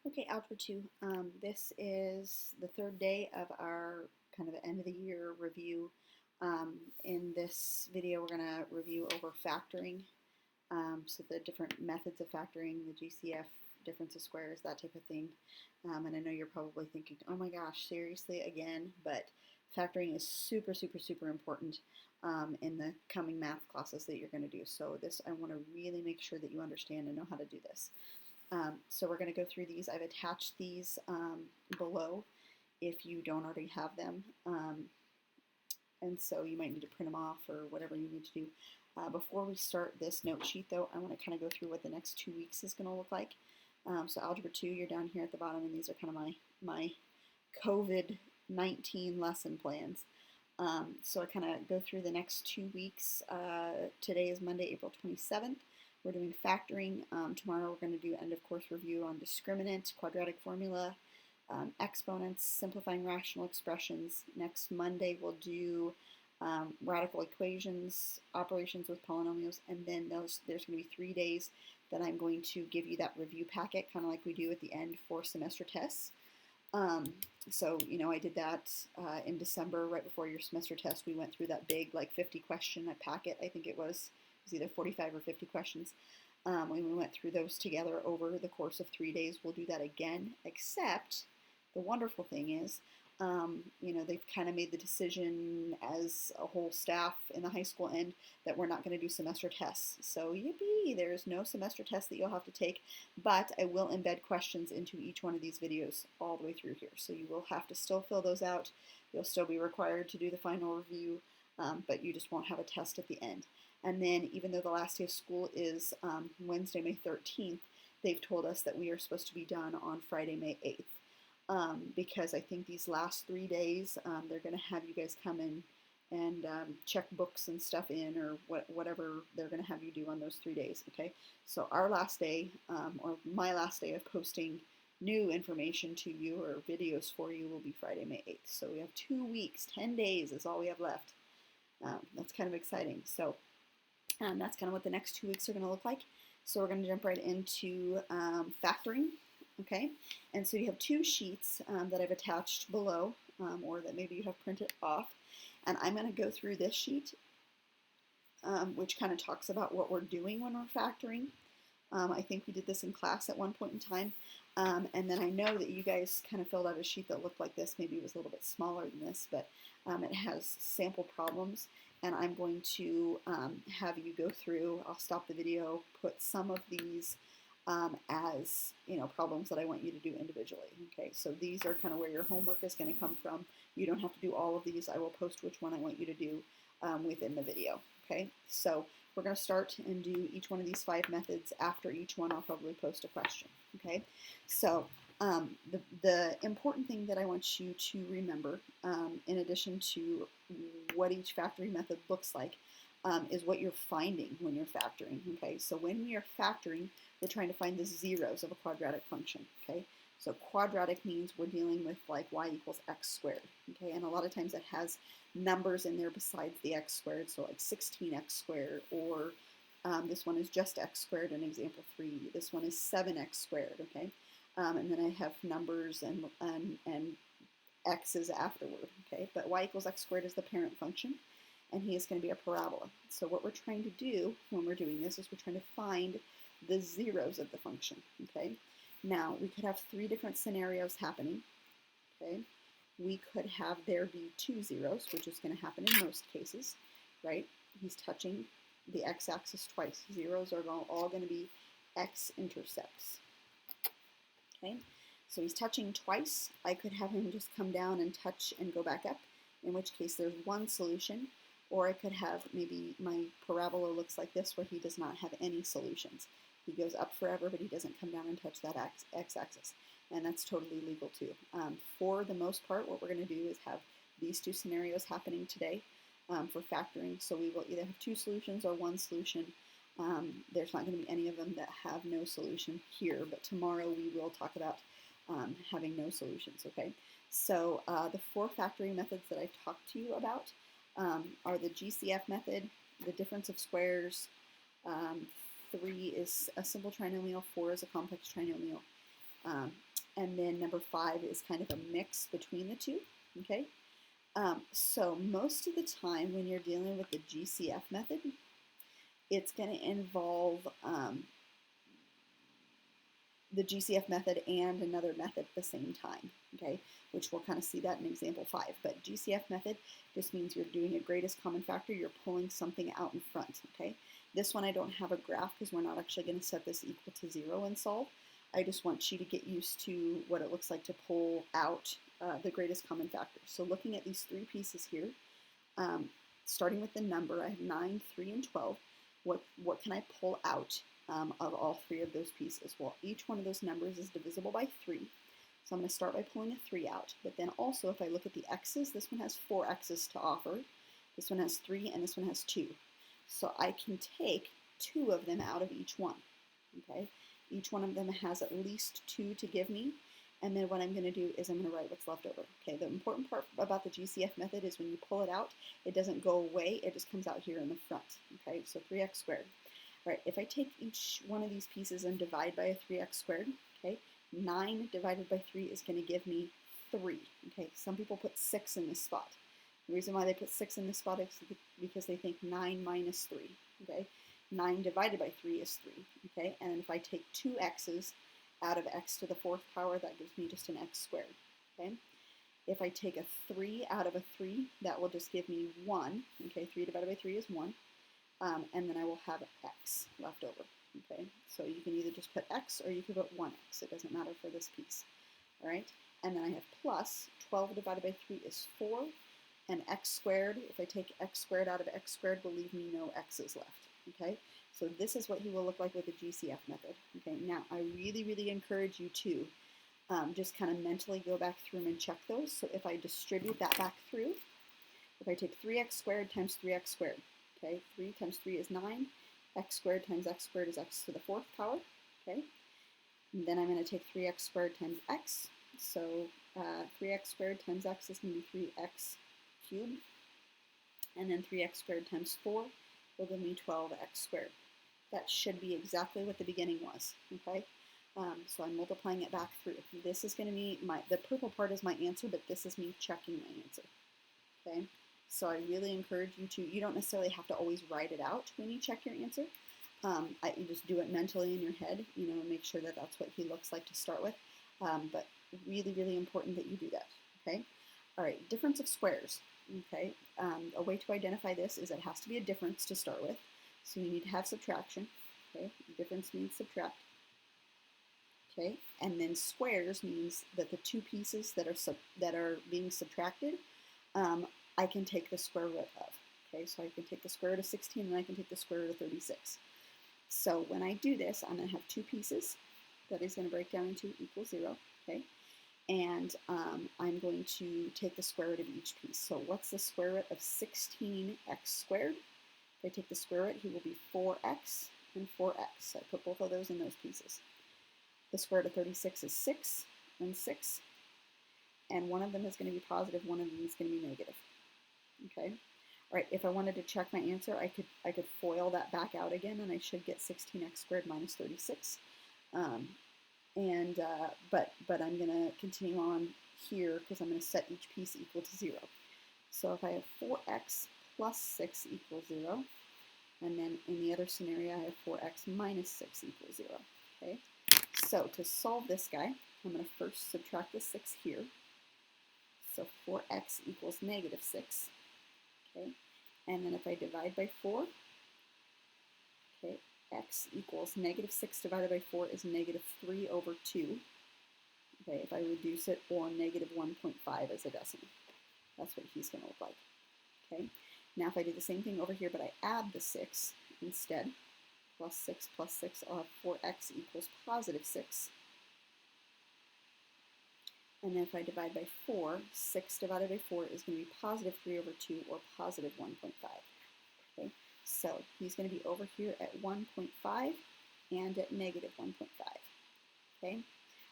Okay, Algebra 2. This is the third day of our kind of end of the year review. In this video, we're going to review over factoring. So the different methods of factoring, the GCF, difference of squares, that type of thing. And I know you're probably thinking, oh my gosh, seriously again? But factoring is super, super, super important in the coming math classes that you're going to do. So this, I want to really make sure that you understand and know how to do this. So we're going to go through these. I've attached these below if you don't already have them. And so you might need to print them off or whatever you need to do. Before we start this note sheet, though, I want to kind of go through what the next 2 weeks is going to look like. So Algebra 2, you're down here at the bottom, and these are kind of my COVID-19 lesson plans. So I kind of go through the next 2 weeks. Today is Monday, April 27th. We're doing factoring. Tomorrow we're going to do end of course review on discriminant, quadratic formula, exponents, simplifying rational expressions. Next Monday we'll do radical equations, operations with polynomials, and then there's going to be 3 days that I'm going to give you that review packet, kind of like we do at the end for semester tests. So, you know, I did that in December, right before your semester test. We went through that big, like 50 question packet. I think it was either 45 or 50 questions. When we went through those together over the course of 3 days, we'll do that again, except the wonderful thing is, you know, they've kind of made the decision as a whole staff in the high school end that we're not going to do semester tests. So yippee, there's no semester test that you'll have to take, but I will embed questions into each one of these videos all the way through here. So you will have to still fill those out. You'll still be required to do the final review, but you just won't have a test at the end. And then even though the last day of school is Wednesday, May 13th, they've told us that we are supposed to be done on Friday, May 8th. Because I think these last 3 days, they're going to have you guys come in and check books and stuff in, or whatever they're going to have you do on those 3 days, okay? So our last day, or my last day of posting new information to you or videos for you will be Friday, May 8th. So we have 2 weeks, 10 days is all we have left. That's kind of exciting. So that's kind of what the next 2 weeks are going to look like. So we're going to jump right into factoring. Okay, and so you have 2 sheets that I've attached below, or that maybe you have printed off, and I'm going to go through this sheet, which kind of talks about what we're doing when we're factoring. I think we did this in class at one point in time, and then I know that you guys kind of filled out a sheet that looked like this. Maybe it was a little bit smaller than this, but it has sample problems, and I'm going to have you go through. I'll stop the video, put some of these as, you know, problems that I want you to do individually. Okay, so these are kind of where your homework is going to come from. You don't have to do all of these. I will post which one I want you to do within the video. Okay, so we're going to start and do each one of these 5 methods. After each one, I'll probably post a question. Okay, so the important thing that I want you to remember, in addition to what each factoring method looks like, is what you're finding when you're factoring. Okay, so when we are factoring, we're trying to find the zeros of a quadratic function. Okay, so quadratic means we're dealing with like y equals x squared. Okay, and a lot of times it has numbers in there besides the x squared, so like 16x squared, or this one is just x squared in example 3. This one is 7x squared. Okay, and then I have numbers and x's afterward. Okay, but y equals x squared is the parent function, and he is going to be a parabola. So what we're trying to do when we're doing this is we're trying to find the zeros of the function. Okay, now we could have 3 different scenarios happening. Okay, we could have there be 2 zeros, which is going to happen in most cases, right? He's touching the x-axis twice. Zeros are all going to be x-intercepts. Okay, so he's touching twice. I could have him just come down and touch and go back up, in which case there's one solution. Or I could have maybe my parabola looks like this, where he does not have any solutions. He goes up forever, but he doesn't come down and touch that x-axis. And that's totally legal too. For the most part, what we're going to do is have these 2 scenarios happening today for factoring. So we will either have 2 solutions or 1 solution. There's not going to be any of them that have no solution here, but tomorrow we will talk about having no solutions. Okay, so the 4 factoring methods that I've talked to you about are the GCF method, the difference of squares, 3 is a simple trinomial, 4 is a complex trinomial, and then number 5 is kind of a mix between the two, okay? So most of the time when you're dealing with the GCF method, it's going to involve the GCF method and another method at the same time, okay, which we'll kind of see that in example 5. But GCF method just means you're doing a greatest common factor, you're pulling something out in front, okay. This one I don't have a graph because we're not actually going to set this equal to 0 and solve. I just want you to get used to what it looks like to pull out the greatest common factor. So looking at these 3 pieces here, starting with the number, I have 9, 3, and 12. What can I pull out of all 3 of those pieces? Well, each one of those numbers is divisible by 3. So I'm going to start by pulling a 3 out. But then also, if I look at the x's, this one has 4 x's to offer. This one has 3, and this one has 2. So I can take 2 of them out of each one. Okay, each one of them has at least 2 to give me. And then what I'm going to do is I'm going to write what's left over. Okay, the important part about the GCF method is when you pull it out, it doesn't go away, it just comes out here in the front. Okay, so 3x squared. All right, if I take each one of these pieces and divide by a 3x squared, okay, 9 divided by 3 is going to give me 3. Okay, some people put 6 in this spot. The reason why they put 6 in this spot is because they think 9 minus 3. Okay, 9 divided by 3 is 3. Okay, and if I take 2 x's out of x to the 4th power, that gives me just an x squared. Okay, if I take a 3 out of a 3, that will just give me 1. Okay, 3 divided by 3 is 1. And then I will have x left over. Okay, so you can either just put x or you can put 1x. It doesn't matter for this piece. All right, and then I have plus 12 divided by 3 is 4, and x squared, if I take x squared out of x squared, will leave me no x's left. Okay, so this is what he will look like with the GCF method. Okay, now I really encourage you to just kind of mentally go back through them and check those. So if I distribute that back through, if I take 3x squared times 3x squared, okay, 3 times 3 is 9, x squared times x squared is x to the 4th power, okay, and then I'm going to take 3x squared times x, so 3x squared times x is going to be 3x cubed, and then 3x squared times 4 will give me 12x squared. That should be exactly what the beginning was, okay? So I'm multiplying it back through. This is going to be the purple part is my answer, but this is me checking my answer, okay? So I really encourage you to, you don't necessarily have to always write it out when you check your answer. You just do it mentally in your head, you know, make sure that that's what he looks like to start with. But really important that you do that, okay? All right, difference of squares, okay? A way to identify this is it has to be a difference to start with. So you need to have subtraction, okay? Difference means subtract, okay? And then squares means that the 2 pieces that are being subtracted, I can take the square root of, okay? So I can take the square root of 16 and I can take the square root of 36. So when I do this, I'm going to have 2 pieces that is going to break down into equals 0, okay? And I'm going to take the square root of each piece. So what's the square root of 16x squared? If I take the square root, he will be 4x and 4x. So I put both of those in those pieces. The square root of 36 is 6 and 6. And one of them is going to be positive, one of them is going to be negative. Okay. All right. If I wanted to check my answer, I could FOIL that back out again, and I should get 16x squared minus 36. But I'm going to continue on here because I'm going to set each piece equal to 0. So if I have 4x plus 6 equals 0, and then in the other scenario I have 4x minus 6 equals 0. Okay. So to solve this guy, I'm going to first subtract the 6 here. So 4x equals negative 6. Okay, and then if I divide by 4, okay, x equals negative 6 divided by 4 is negative 3 over 2. Okay, if I reduce it, or negative 1.5 as a decimal. That's what he's going to look like. Okay, now if I do the same thing over here, but I add the 6 instead, plus 6 plus 6, I'll have 4x equals positive 6. And then if I divide by 4, 6 divided by 4 is going to be positive 3 over 2, or positive 1.5. Okay, so he's going to be over here at 1.5 and at negative 1.5. Okay,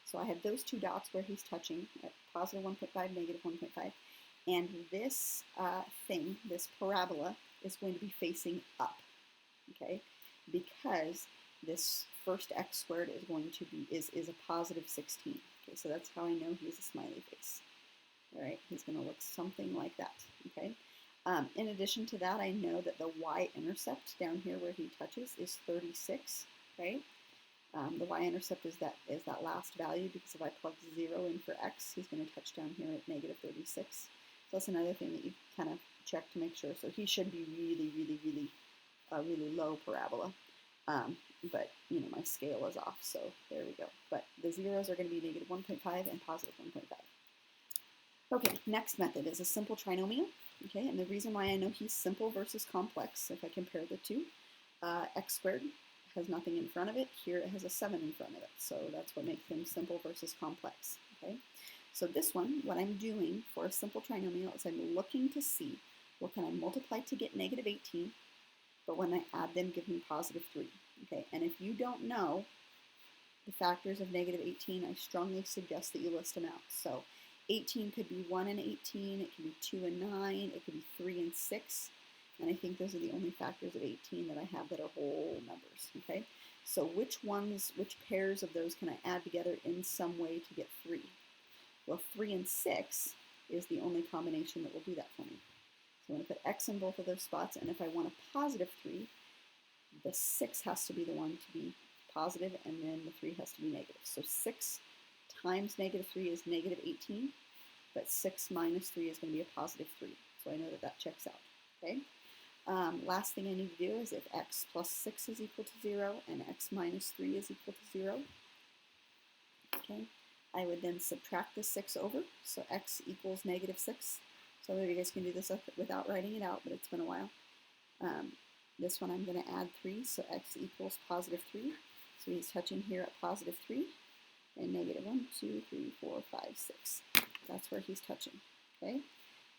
so I have those 2 dots where he's touching at positive 1.5, negative 1.5. And this thing, this parabola, is going to be facing up. Okay, because this first x squared is going to be is a positive 16. Okay, so that's how I know he's a smiley face. All right, he's going to look something like that. Okay. In addition to that, I know that the y-intercept down here where he touches is 36. Right. The y-intercept is that last value, because if I plug 0 in for x, he's going to touch down here at negative 36. So that's another thing that you kind of check to make sure. So he should be really low parabola. But, my scale is off, so there we go. But the zeros are going to be negative 1.5 and positive 1.5. Okay, next method is a simple trinomial. Okay, and the reason why I know he's simple versus complex, if I compare the two, x squared has nothing in front of it. Here it has a 7 in front of it. So that's what makes him simple versus complex. Okay, so this one, what I'm doing for a simple trinomial is I'm looking to see what can I multiply to get negative 18, but when I add them, give me positive 3. Okay, and if you don't know the factors of negative 18, I strongly suggest that you list them out. So 18 could be 1 and 18, it could be 2 and 9, it could be 3 and 6, and I think those are the only factors of 18 that I have that are whole numbers. Okay, so which pairs of those can I add together in some way to get 3? Well, 3 and 6 is the only combination that will do that for me. So I'm going to put x in both of those spots, and if I want a positive 3, the 6 has to be the one to be positive, and then the 3 has to be negative. So 6 times negative 3 is negative 18, but 6 minus 3 is going to be a positive 3. So I know that that checks out. Okay. Last thing I need to do is if x plus 6 is equal to 0 and x minus 3 is equal to 0, okay, I would then subtract the 6 over, so x equals negative 6. So maybe you guys can do this without writing it out, but it's been a while. This one I'm going to add 3, so x equals positive 3. So he's touching here at positive 3, and negative 1, 2, 3, 4, 5, 6. That's where he's touching. Okay.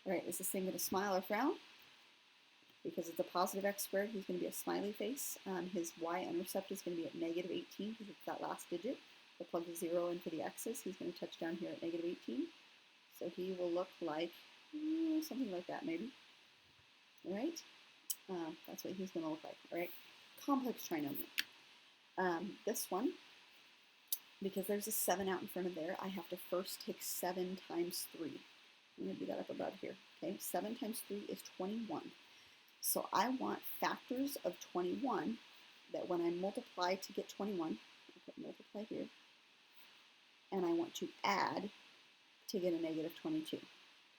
All right, is this thing going to smile or frown? Because it's a positive x squared, he's going to be a smiley face. His y-intercept is going to be at negative 18 because it's that last digit. I'll plug the 0 in for the x's. He's going to touch down here at negative 18. So he will look like something like that, maybe. All right? That's what he's going to look like. All right? Complex trinomial. This one, because there's a 7 out in front of there, I have to first take 7 times 3. I'm going to do that up above here. Okay? 7 times 3 is 21. So I want factors of 21 that when I multiply to get 21, I put multiply here, and I want to add to get a negative 22.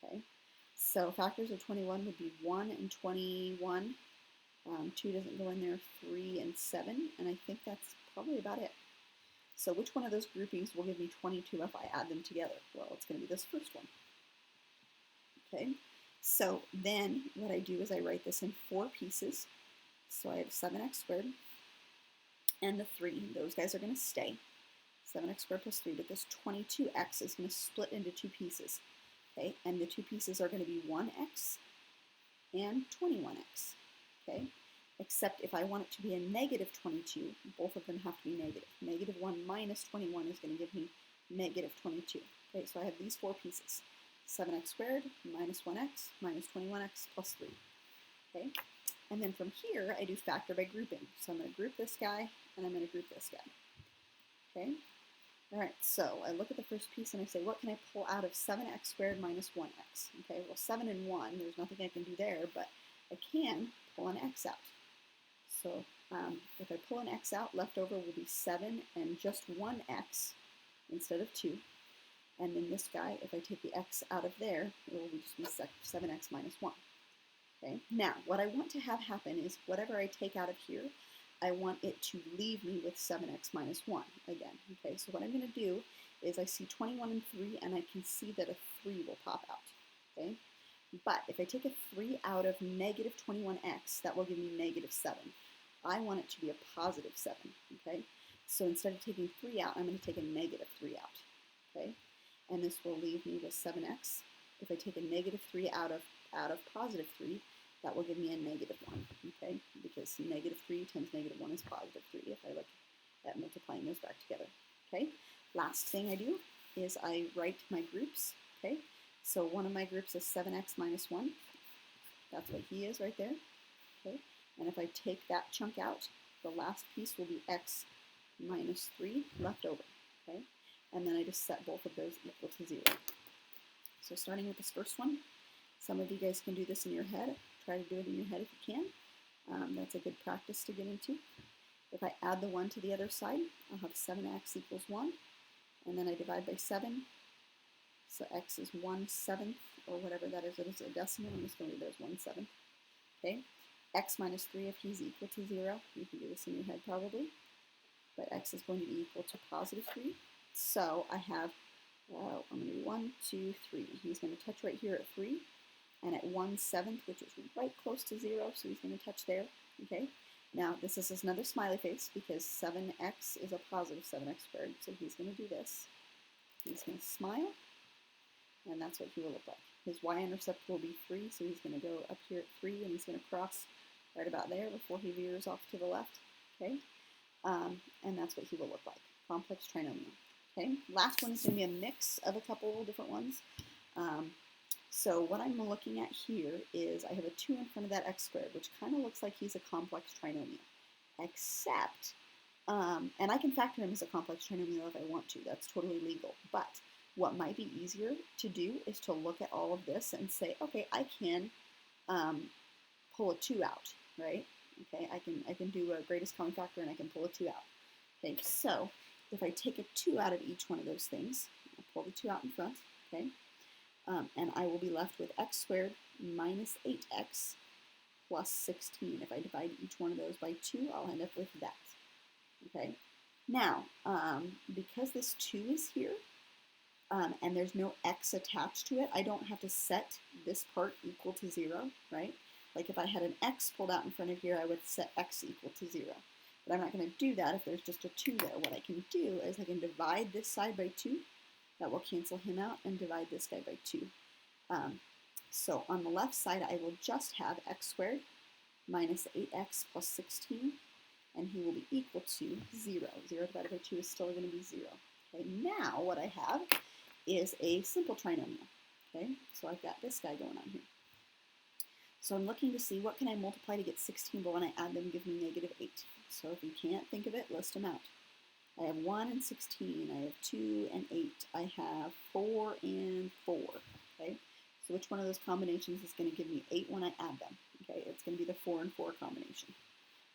Okay, so factors of 21 would be 1 and 21. 2 doesn't go in there, 3 and 7, and I think that's probably about it. So which one of those groupings will give me 22 if I add them together? Well, it's going to be this first one. Okay. So then what I do is I write this in 4 pieces. So I have 7x squared and the 3. Those guys are going to stay. 7x squared plus 3, but this 22x is going to split into 2 pieces. Okay, and the 2 pieces are going to be 1x and 21x. Okay, except if I want it to be a negative 22, both of them have to be negative. Negative 1 minus 21 is going to give me negative 22. Okay, so I have these 4 pieces. 7x squared minus 1x minus 21x plus 3. Okay, and then from here I do factor by grouping. So I'm going to group this guy and I'm going to group this guy. Okay, all right, so I look at the first piece and I say, what can I pull out of 7x squared minus 1x? Okay, well 7 and 1, there's nothing I can do there, but I can pull an x out. So if I pull an x out, left over will be 7 and just 1x instead of 2. And then this guy, if I take the x out of there, it will just be 7x minus 1. Okay. Now, what I want to have happen is whatever I take out of here, I want it to leave me with 7x minus 1 again. Okay, so what I'm going to do is I see 21 and 3, and I can see that a 3 will pop out. Okay, but if I take a 3 out of negative 21x, that will give me negative 7. I want it to be a positive 7. Okay, so instead of taking 3 out, I'm going to take a negative 3 out. Okay. And this will leave me with 7x. If I take a negative 3 out of positive 3, that will give me a negative 1, okay? Because negative 3 times negative 1 is positive 3 if I look at multiplying those back together, okay? Last thing I do is I write my groups, okay? So one of my groups is 7x minus 1. That's what he is right there, okay? And if I take that chunk out, the last piece will be x minus 3 left over, okay? And then I just set both of those equal to 0. So starting with this first one, some of you guys can do this in your head. Try to do it in your head if you can. That's a good practice to get into. If I add the 1 to the other side, I'll have 7x equals 1. And then I divide by 7. So x is 1/7, or whatever that is. It is a decimal. I'm just going to leave it as 1/7. Okay? X minus 3 if he's equal to 0. You can do this in your head probably. But x is going to be equal to positive 3. So I have, I'm going to do 1, 2, 3. He's going to touch right here at 3. And at 1/7, which is right close to 0, so he's going to touch there. Okay? Now, this is another smiley face because 7x is a positive 7x squared. So he's going to do this. He's going to smile. And that's what he will look like. His y-intercept will be 3, so he's going to go up here at 3, and he's going to cross right about there before he veers off to the left. Okay? And that's what he will look like. Complex trinomial. Okay? Last one is going to be a mix of a couple different ones. So what I'm looking at here is I have a 2 in front of that x squared, which kind of looks like he's a complex trinomial. Except, and I can factor him as a complex trinomial if I want to. That's totally legal. But what might be easier to do is to look at all of this and say, okay, I can pull a 2 out, right? Okay, I can do a greatest common factor and I can pull a 2 out. Okay, so if I take a 2 out of each one of those things, I'll pull the 2 out in front, okay? And I will be left with x squared minus 8x plus 16. If I divide each one of those by 2, I'll end up with that. Okay. Now, because this 2 is here, and there's no x attached to it, I don't have to set this part equal to 0, right? Like if I had an x pulled out in front of here, I would set x equal to 0. But I'm not going to do that if there's just a 2 there. What I can do is I can divide this side by 2. That will cancel him out and divide this guy by 2. So on the left side, I will just have x squared minus 8x plus 16, and he will be equal to 0. 0 divided by 2 is still going to be 0. Okay, now what I have is a simple trinomial. Okay, so I've got this guy going on here. So I'm looking to see what can I multiply to get 16, but when I add them, give me negative 8. So if you can't think of it, list them out. I have 1 and 16, I have 2 and 8, I have 4 and 4, okay? So which one of those combinations is going to give me 8 when I add them? Okay, it's going to be the 4 and 4 combination.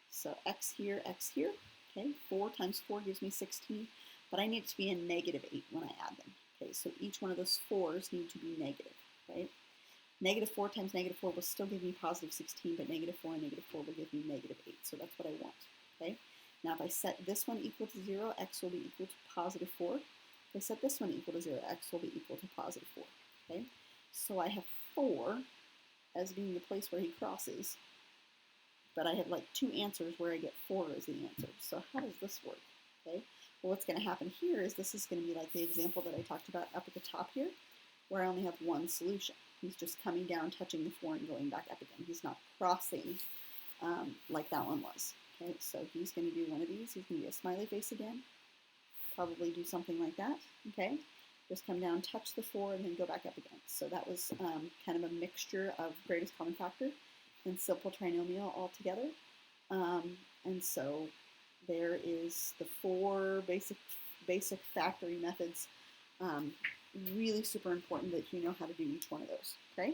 So x here, okay? 4 times 4 gives me 16, but I need it to be a negative 8 when I add them. Okay, so each one of those 4s need to be negative, right? Negative 4 times negative 4 will still give me positive 16, but negative 4 and negative 4 will give me negative 8, so that's what I want, okay? Now if I set this one equal to 0, x will be equal to positive 4. If I set this one equal to 0, x will be equal to positive 4. Okay? So I have 4 as being the place where he crosses, but I have like 2 answers where I get 4 as the answer. So how does this work? Okay? Well, what's going to happen here is this is going to be like the example that I talked about up at the top here, where I only have one solution. He's just coming down, touching the 4, and going back up again. He's not crossing like that one was. Okay, so he's going to do one of these. He's going to do a smiley face again. Probably do something like that. Okay, just come down, touch the 4, and then go back up again. So that was kind of a mixture of greatest common factor and simple trinomial all together. And so there is the 4 basic factoring methods. Really super important that you know how to do each one of those. Okay.